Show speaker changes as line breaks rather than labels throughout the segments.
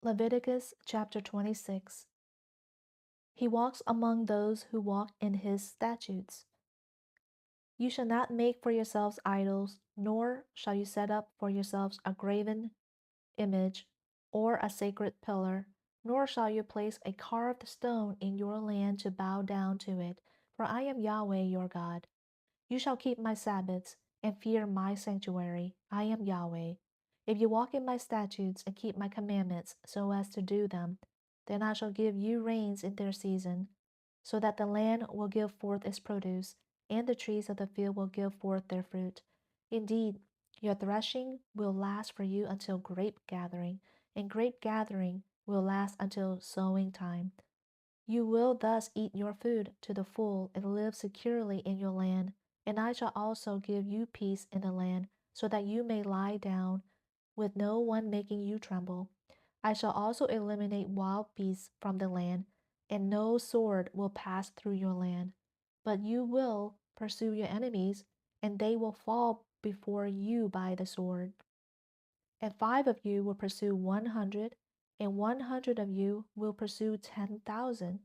Leviticus chapter 26. He walks among those who walk in his statutes. You shall not make for yourselves idols, nor shall you set up for yourselves a graven image or a sacred pillar, nor shall you place a carved stone in your land to bow down to it, for I am Yahweh your God. You shall keep my Sabbaths and fear my sanctuary. I am Yahweh. If you walk in my statutes and keep my commandments so as to do them, then I shall give you rains in their season, so that the land will give forth its produce, and the trees of the field will give forth their fruit. Indeed, your threshing will last for you until grape gathering, and grape gathering will last until sowing time. You will thus eat your food to the full and live securely in your land, and I shall also give you peace in the land, so that you may lie down with no one making you tremble. I shall also eliminate wild beasts from the land, and no sword will pass through your land. But you will pursue your enemies, and they will fall before you by the sword. And 5 of you will pursue 100, and 100 of you will pursue 10,000,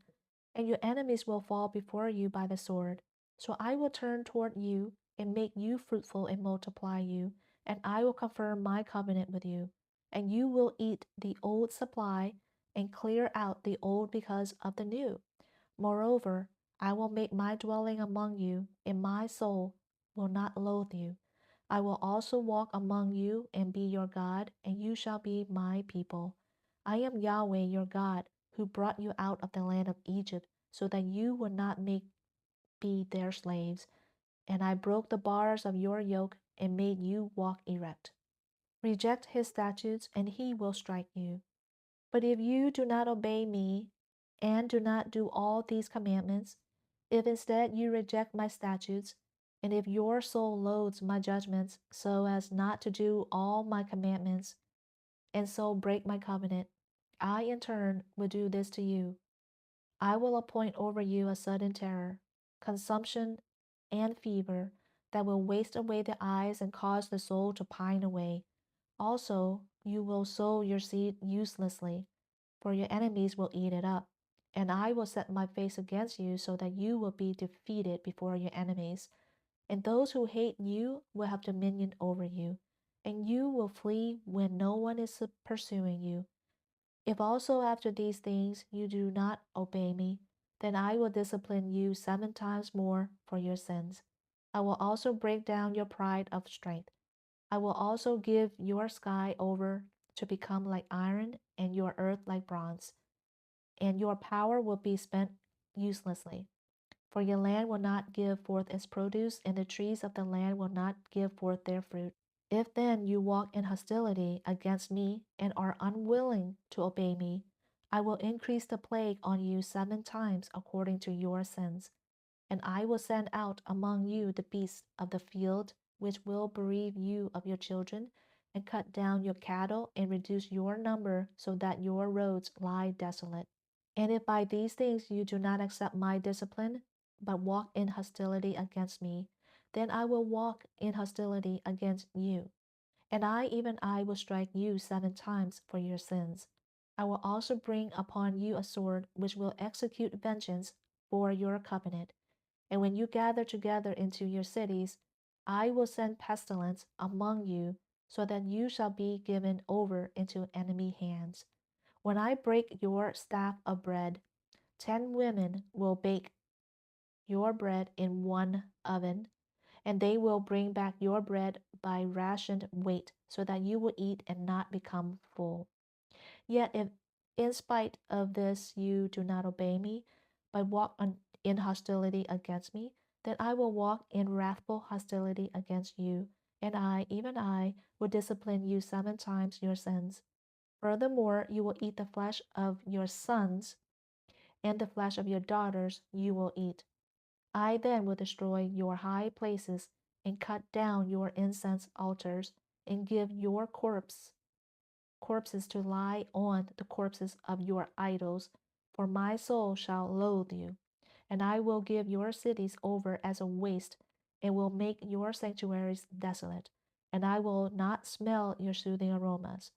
and your enemies will fall before you by the sword. So I will turn toward you and make you fruitful and multiply you, and I will confirm my covenant with you. And you will eat the old supply and clear out the old because of the new. Moreover, I will make my dwelling among you, and my soul will not loathe you. I will also walk among you and be your God, and you shall be my people. I am Yahweh your God, who brought you out of the land of Egypt, so that you would not be their slaves. And I broke the bars of your yoke and made you walk erect. Reject his statutes, and he will strike you. But if you do not obey me and do not do all these commandments, if instead you reject my statutes, and if your soul loathes my judgments so as not to do all my commandments, and so break my covenant, I in turn will do this to you. I will appoint over you a sudden terror, consumption, and fever that will waste away the eyes and cause the soul to pine away. Also, you will sow your seed uselessly, for your enemies will eat it up. And I will set my face against you so that you will be defeated before your enemies. And those who hate you will have dominion over you, and you will flee when no one is pursuing you. If also after these things you do not obey me, then I will discipline you 7 times more for your sins. I will also break down your pride of strength. I will also give your sky over to become like iron, and your earth like bronze, and your power will be spent uselessly. For your land will not give forth its produce, and the trees of the land will not give forth their fruit. If then you walk in hostility against me and are unwilling to obey me, I will increase the plague on you 7 times according to your sins. And I will send out among you the beasts of the field, which will bereave you of your children, and cut down your cattle, and reduce your number, so that your roads lie desolate. And if by these things you do not accept my discipline, but walk in hostility against me, then I will walk in hostility against you. And I, even I, will strike you 7 times for your sins. I will also bring upon you a sword which will execute vengeance for your covenant. And when you gather together into your cities, I will send pestilence among you, so that you shall be given over into enemy hands. When I break your staff of bread, 10 women will bake your bread in one oven, and they will bring back your bread by rationed weight, so that you will eat and not become full. Yet if in spite of this you do not obey me, but walk in hostility against me, then I will walk in wrathful hostility against you, and I, even I, will discipline you 7 times your sins. Furthermore, you will eat the flesh of your sons, and the flesh of your daughters you will eat. I then will destroy your high places, and cut down your incense altars, and give your corpses to lie on the corpses of your idols, for my soul shall loathe you. And I will give your cities over as a waste, and will make your sanctuaries desolate, and I will not smell your soothing aromas.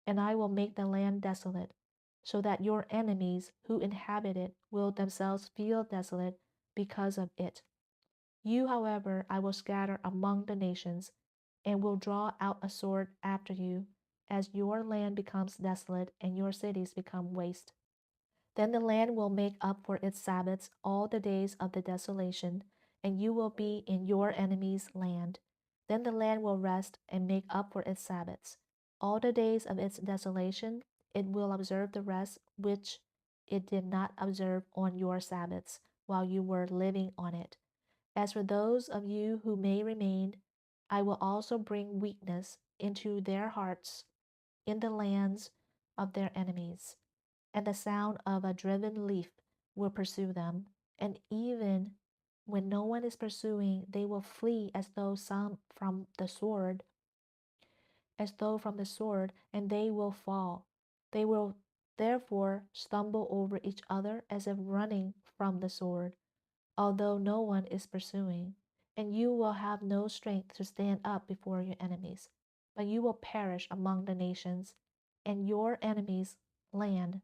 and I will make the land desolate, so that your enemies who inhabit it will themselves feel desolate because of it. You, however, I will scatter among the nations, and will draw out a sword after you, as your land becomes desolate and your cities become waste. Then the land will make up for its Sabbaths all the days of the desolation, and you will be in your enemy's land. Then the land will rest and make up for its Sabbaths. All the days of its desolation, it will observe the rest which it did not observe on your Sabbaths while you were living on it. As for those of you who may remain, I will also bring weakness into their hearts in the lands of their enemies, and the sound of a driven leaf will pursue them. And even when no one is pursuing, they will flee as though from the sword, and they will fall. They will therefore stumble over each other as if running from the sword, although no one is pursuing. And you will have no strength to stand up before your enemies, but you will perish among the nations, and your enemies' land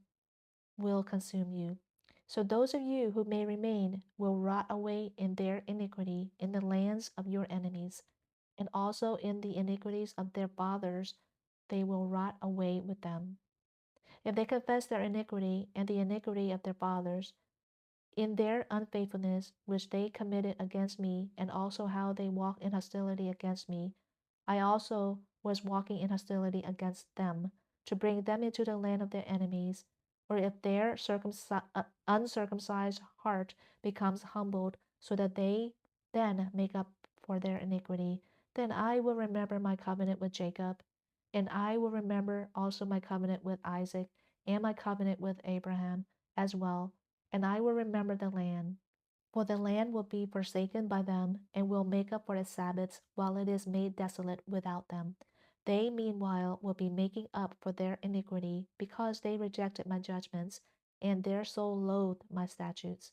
will consume you. So those of you who may remain will rot away in their iniquity in the lands of your enemies, and also in the iniquities of their fathers they will rot away with them. If they confess their iniquity and the iniquity of their fathers, in their unfaithfulness which they committed against me, and also how they walked in hostility against me, I also was walking in hostility against them, to bring them into the land of their enemies. Or if their uncircumcised heart becomes humbled, so that they then make up for their iniquity, then I will remember my covenant with Jacob, and I will remember also my covenant with Isaac, and my covenant with Abraham as well, and I will remember the land. For the land will be forsaken by them, and will make up for its Sabbaths while it is made desolate without them. They meanwhile will be making up for their iniquity, because they rejected my judgments, and their soul loathed my statutes.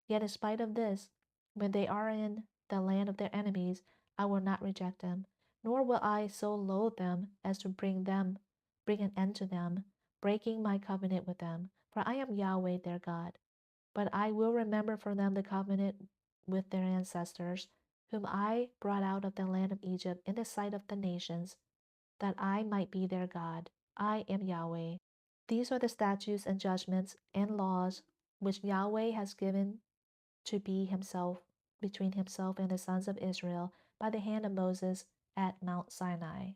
Yet in spite of this, when they are in the land of their enemies, I will not reject them, nor will I so loathe them as to bring an end to them, breaking my covenant with them. For I am Yahweh their God. But I will remember for them the covenant with their ancestors, whom I brought out of the land of Egypt in the sight of the nations, that I might be their God. I am Yahweh. These are the statutes and judgments and laws which Yahweh has given to be himself between himself and the sons of Israel by the hand of Moses at Mount Sinai.